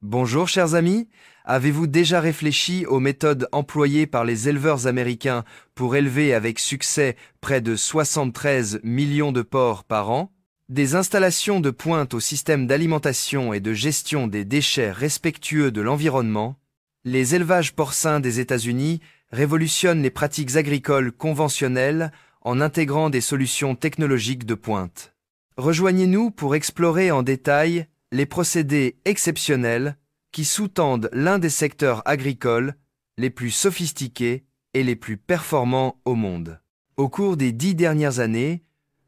Bonjour chers amis, avez-vous déjà réfléchi aux méthodes employées par les éleveurs américains pour élever avec succès près de 73 millions de porcs par an? Des installations de pointe au système d'alimentation et de gestion des déchets respectueux de l'environnement, les élevages porcins des États-Unis révolutionnent les pratiques agricoles conventionnelles en intégrant des solutions technologiques de pointe. Rejoignez-nous pour explorer en détail les procédés exceptionnels qui sous-tendent l'un des secteurs agricoles les plus sophistiqués et les plus performants au monde. Au cours des 10 dernières années,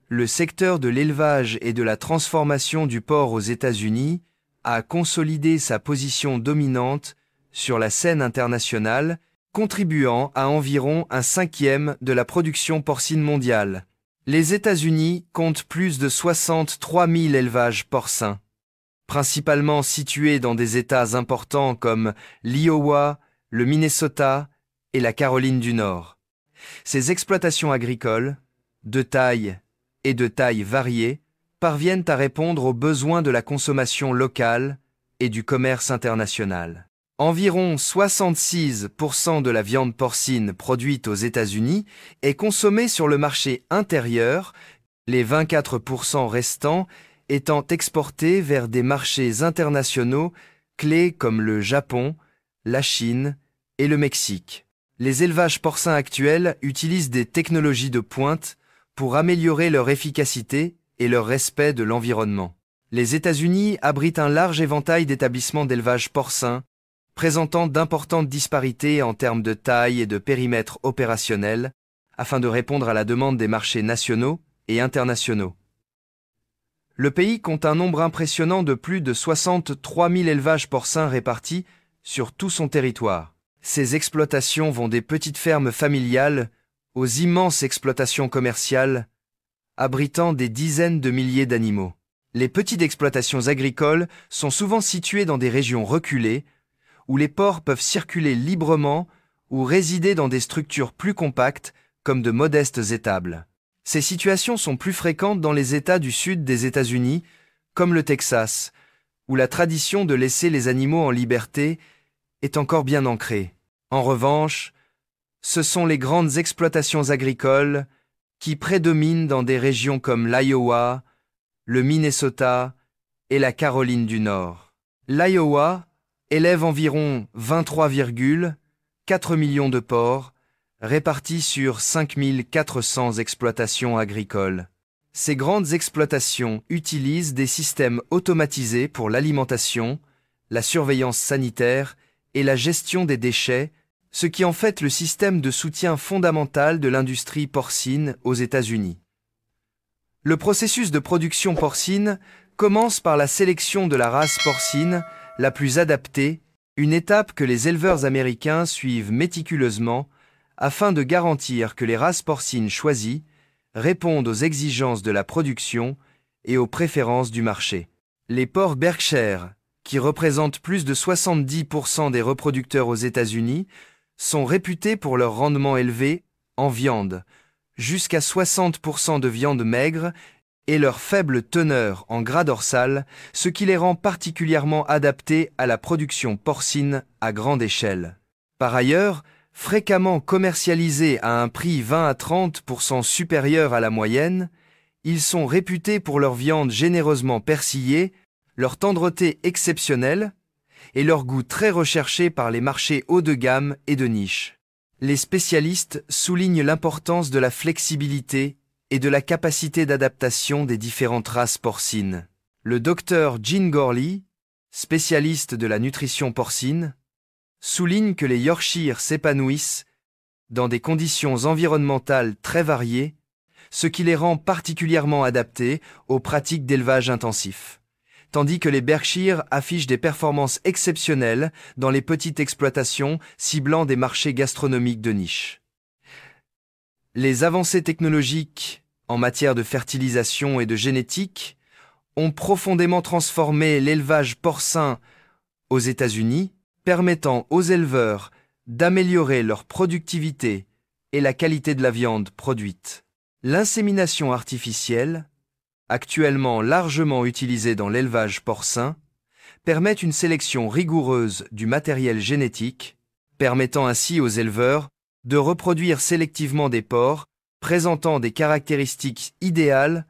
le secteur de l'élevage et de la transformation du porc aux États-Unis a consolidé sa position dominante sur la scène internationale, contribuant à environ un cinquième de la production porcine mondiale. Les États-Unis comptent plus de 63 000 élevages porcins, principalement situés dans des États importants comme l'Iowa, le Minnesota et la Caroline du Nord. Ces exploitations agricoles, de taille et de taille variées, parviennent à répondre aux besoins de la consommation locale et du commerce international. Environ 66% de la viande porcine produite aux États-Unis est consommée sur le marché intérieur, les 24% restants étant exportés vers des marchés internationaux clés comme le Japon, la Chine et le Mexique. Les élevages porcins actuels utilisent des technologies de pointe pour améliorer leur efficacité et leur respect de l'environnement. Les États-Unis abritent un large éventail d'établissements d'élevage porcin, présentant d'importantes disparités en termes de taille et de périmètre opérationnel, afin de répondre à la demande des marchés nationaux et internationaux. Le pays compte un nombre impressionnant de plus de 63 000 élevages porcins répartis sur tout son territoire. Ces exploitations vont des petites fermes familiales aux immenses exploitations commerciales, abritant des dizaines de milliers d'animaux. Les petites exploitations agricoles sont souvent situées dans des régions reculées, où les porcs peuvent circuler librement ou résider dans des structures plus compactes comme de modestes étables. Ces situations sont plus fréquentes dans les États du sud des États-Unis, comme le Texas, où la tradition de laisser les animaux en liberté est encore bien ancrée. En revanche, ce sont les grandes exploitations agricoles qui prédominent dans des régions comme l'Iowa, le Minnesota et la Caroline du Nord. L'Iowa élève environ 23,4 millions de porcs, répartis sur 5 400 exploitations agricoles. Ces grandes exploitations utilisent des systèmes automatisés pour l'alimentation, la surveillance sanitaire et la gestion des déchets, ce qui en fait le système de soutien fondamental de l'industrie porcine aux États-Unis. Le processus de production porcine commence par la sélection de la race porcine la plus adaptée, une étape que les éleveurs américains suivent méticuleusement afin de garantir que les races porcines choisies répondent aux exigences de la production et aux préférences du marché. Les porcs Berkshire, qui représentent plus de 70% des reproducteurs aux États-Unis, sont réputés pour leur rendement élevé en viande, jusqu'à 60% de viande maigre, et leur faible teneur en gras dorsal, ce qui les rend particulièrement adaptés à la production porcine à grande échelle. Par ailleurs, fréquemment commercialisés à un prix 20 à 30% supérieur à la moyenne, ils sont réputés pour leur viande généreusement persillée, leur tendreté exceptionnelle et leur goût très recherché par les marchés haut de gamme et de niche. Les spécialistes soulignent l'importance de la flexibilité et de la capacité d'adaptation des différentes races porcines. Le docteur Gene Gorley, spécialiste de la nutrition porcine, souligne que les Yorkshire s'épanouissent dans des conditions environnementales très variées, ce qui les rend particulièrement adaptés aux pratiques d'élevage intensif, tandis que les Berkshire affichent des performances exceptionnelles dans les petites exploitations ciblant des marchés gastronomiques de niche. Les avancées technologiques en matière de fertilisation et de génétique ont profondément transformé l'élevage porcin aux États-Unis, permettant aux éleveurs d'améliorer leur productivité et la qualité de la viande produite. L'insémination artificielle, actuellement largement utilisée dans l'élevage porcin, permettent une sélection rigoureuse du matériel génétique, permettant ainsi aux éleveurs de reproduire sélectivement des porcs présentant des caractéristiques idéales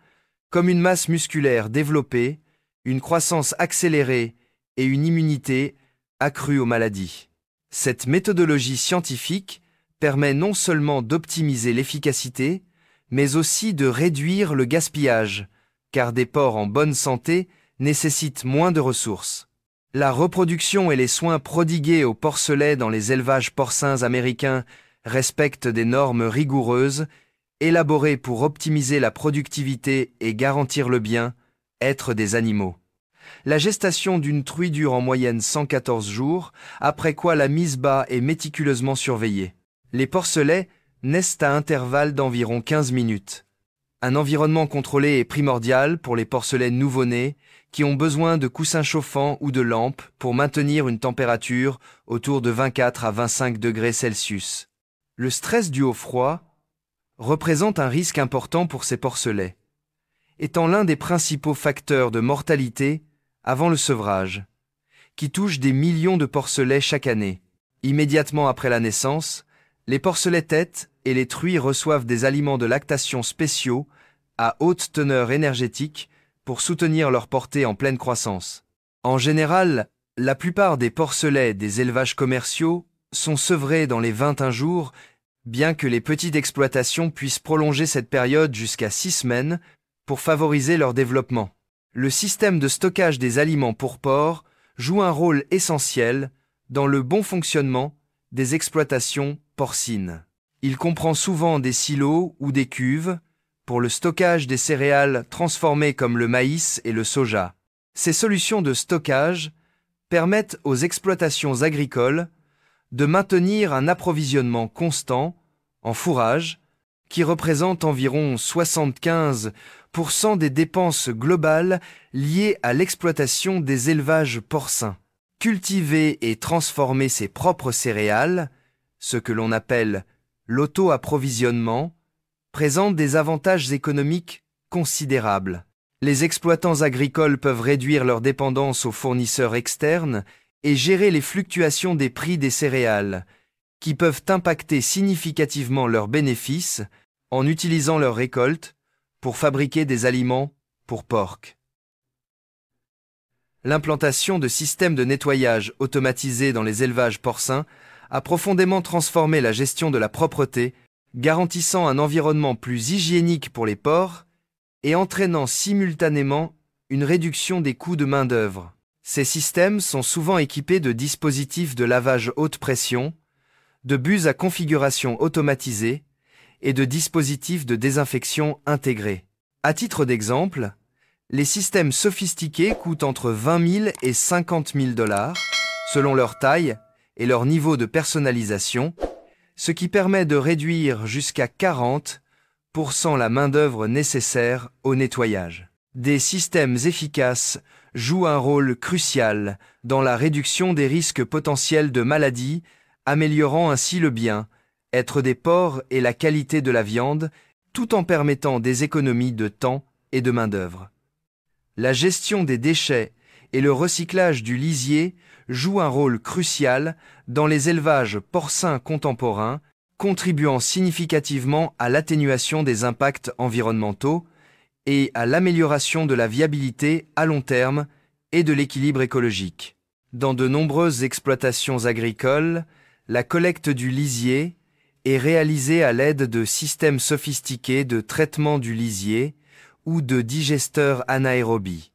comme une masse musculaire développée, une croissance accélérée et une immunité accrue aux maladies. Cette méthodologie scientifique permet non seulement d'optimiser l'efficacité, mais aussi de réduire le gaspillage, car des porcs en bonne santé nécessitent moins de ressources. La reproduction et les soins prodigués aux porcelets dans les élevages porcins américains respectent des normes rigoureuses, élaborées pour optimiser la productivité et garantir le bien-être des animaux. La gestation d'une truie dure en moyenne 114 jours, après quoi la mise bas est méticuleusement surveillée. Les porcelets naissent à intervalles d'environ 15 minutes. Un environnement contrôlé est primordial pour les porcelets nouveau-nés qui ont besoin de coussins chauffants ou de lampes pour maintenir une température autour de 24 à 25 degrés Celsius. Le stress dû au froid représente un risque important pour ces porcelets, étant l'un des principaux facteurs de mortalité avant le sevrage, qui touche des millions de porcelets chaque année. Immédiatement après la naissance, les porcelets-têtes et les truies reçoivent des aliments de lactation spéciaux à haute teneur énergétique pour soutenir leur portée en pleine croissance. En général, la plupart des porcelets des élevages commerciaux sont sevrés dans les 21 jours, bien que les petites exploitations puissent prolonger cette période jusqu'à 6 semaines pour favoriser leur développement. Le système de stockage des aliments pour porcs joue un rôle essentiel dans le bon fonctionnement des exploitations porcines. Il comprend souvent des silos ou des cuves pour le stockage des céréales transformées comme le maïs et le soja. Ces solutions de stockage permettent aux exploitations agricoles de maintenir un approvisionnement constant en fourrage qui représente environ 75% des dépenses globales liées à l'exploitation des élevages porcins. Cultiver et transformer ses propres céréales, ce que l'on appelle l'auto-approvisionnement, présente des avantages économiques considérables. Les exploitants agricoles peuvent réduire leur dépendance aux fournisseurs externes et gérer les fluctuations des prix des céréales, qui peuvent impacter significativement leurs bénéfices en utilisant leurs récoltes pour fabriquer des aliments pour porcs. L'implantation de systèmes de nettoyage automatisés dans les élevages porcins a profondément transformé la gestion de la propreté, garantissant un environnement plus hygiénique pour les porcs et entraînant simultanément une réduction des coûts de main-d'œuvre. Ces systèmes sont souvent équipés de dispositifs de lavage haute pression, de buses à configuration automatisée et de dispositifs de désinfection intégrés. À titre d'exemple, les systèmes sophistiqués coûtent entre 20 000 et 50 000 $, selon leur taille et leur niveau de personnalisation, ce qui permet de réduire jusqu'à 40% la main-d'œuvre nécessaire au nettoyage. Des systèmes efficaces jouent un rôle crucial dans la réduction des risques potentiels de maladies, améliorant ainsi le bien-être des porcs et la qualité de la viande, tout en permettant des économies de temps et de main-d'œuvre. La gestion des déchets et le recyclage du lisier jouent un rôle crucial dans les élevages porcins contemporains, contribuant significativement à l'atténuation des impacts environnementaux et à l'amélioration de la viabilité à long terme et de l'équilibre écologique. Dans de nombreuses exploitations agricoles, la collecte du lisier est réalisée à l'aide de systèmes sophistiqués de traitement du lisier ou de digesteurs anaérobies.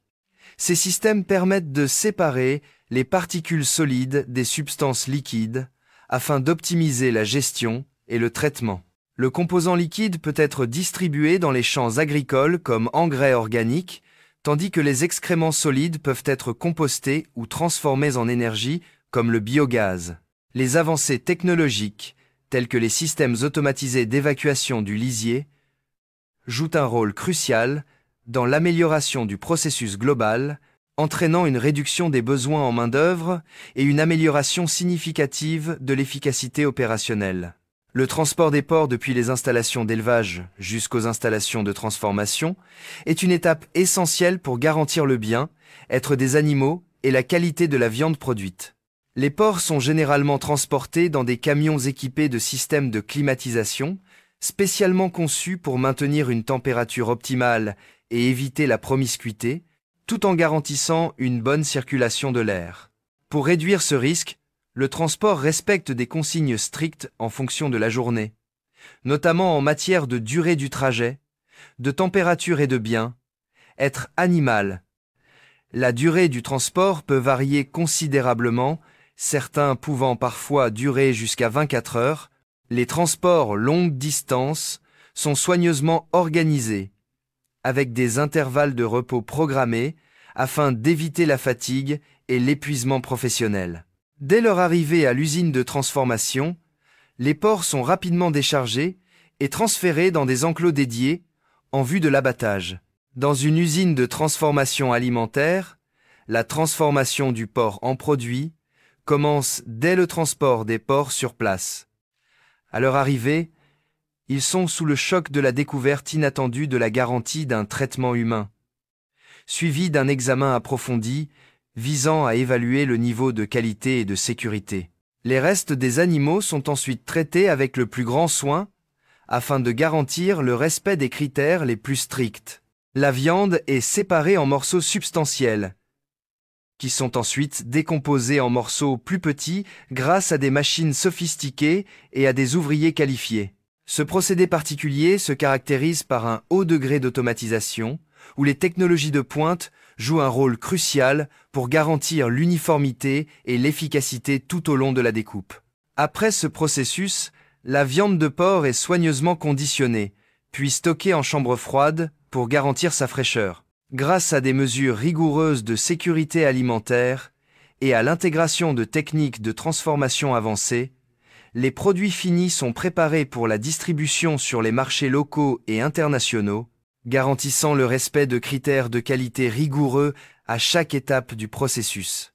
Ces systèmes permettent de séparer les particules solides des substances liquides afin d'optimiser la gestion et le traitement. Le composant liquide peut être distribué dans les champs agricoles comme engrais organique, tandis que les excréments solides peuvent être compostés ou transformés en énergie comme le biogaz. Les avancées technologiques, telles que les systèmes automatisés d'évacuation du lisier, jouent un rôle crucial dans l'amélioration du processus global, entraînant une réduction des besoins en main-d'œuvre et une amélioration significative de l'efficacité opérationnelle. Le transport des porcs depuis les installations d'élevage jusqu'aux installations de transformation est une étape essentielle pour garantir le bien-être des animaux et la qualité de la viande produite. Les porcs sont généralement transportés dans des camions équipés de systèmes de climatisation, spécialement conçus pour maintenir une température optimale et éviter la promiscuité, tout en garantissant une bonne circulation de l'air. Pour réduire ce risque, le transport respecte des consignes strictes en fonction de la journée, notamment en matière de durée du trajet, de température et de biens, être animal. La durée du transport peut varier considérablement, certains pouvant parfois durer jusqu'à 24 heures. Les transports longue distance sont soigneusement organisés, avec des intervalles de repos programmés afin d'éviter la fatigue et l'épuisement professionnel. Dès leur arrivée à l'usine de transformation, les porcs sont rapidement déchargés et transférés dans des enclos dédiés en vue de l'abattage. Dans une usine de transformation alimentaire, la transformation du porc en produit commence dès le transport des porcs sur place. À leur arrivée, ils sont sous le choc de la découverte inattendue de la garantie d'un traitement humain, suivi d'un examen approfondi visant à évaluer le niveau de qualité et de sécurité. Les restes des animaux sont ensuite traités avec le plus grand soin afin de garantir le respect des critères les plus stricts. La viande est séparée en morceaux substantiels, qui sont ensuite décomposés en morceaux plus petits grâce à des machines sophistiquées et à des ouvriers qualifiés. Ce procédé particulier se caractérise par un haut degré d'automatisation, où les technologies de pointe jouent un rôle crucial pour garantir l'uniformité et l'efficacité tout au long de la découpe. Après ce processus, la viande de porc est soigneusement conditionnée, puis stockée en chambre froide pour garantir sa fraîcheur. Grâce à des mesures rigoureuses de sécurité alimentaire et à l'intégration de techniques de transformation avancées, les produits finis sont préparés pour la distribution sur les marchés locaux et internationaux, garantissant le respect de critères de qualité rigoureux à chaque étape du processus.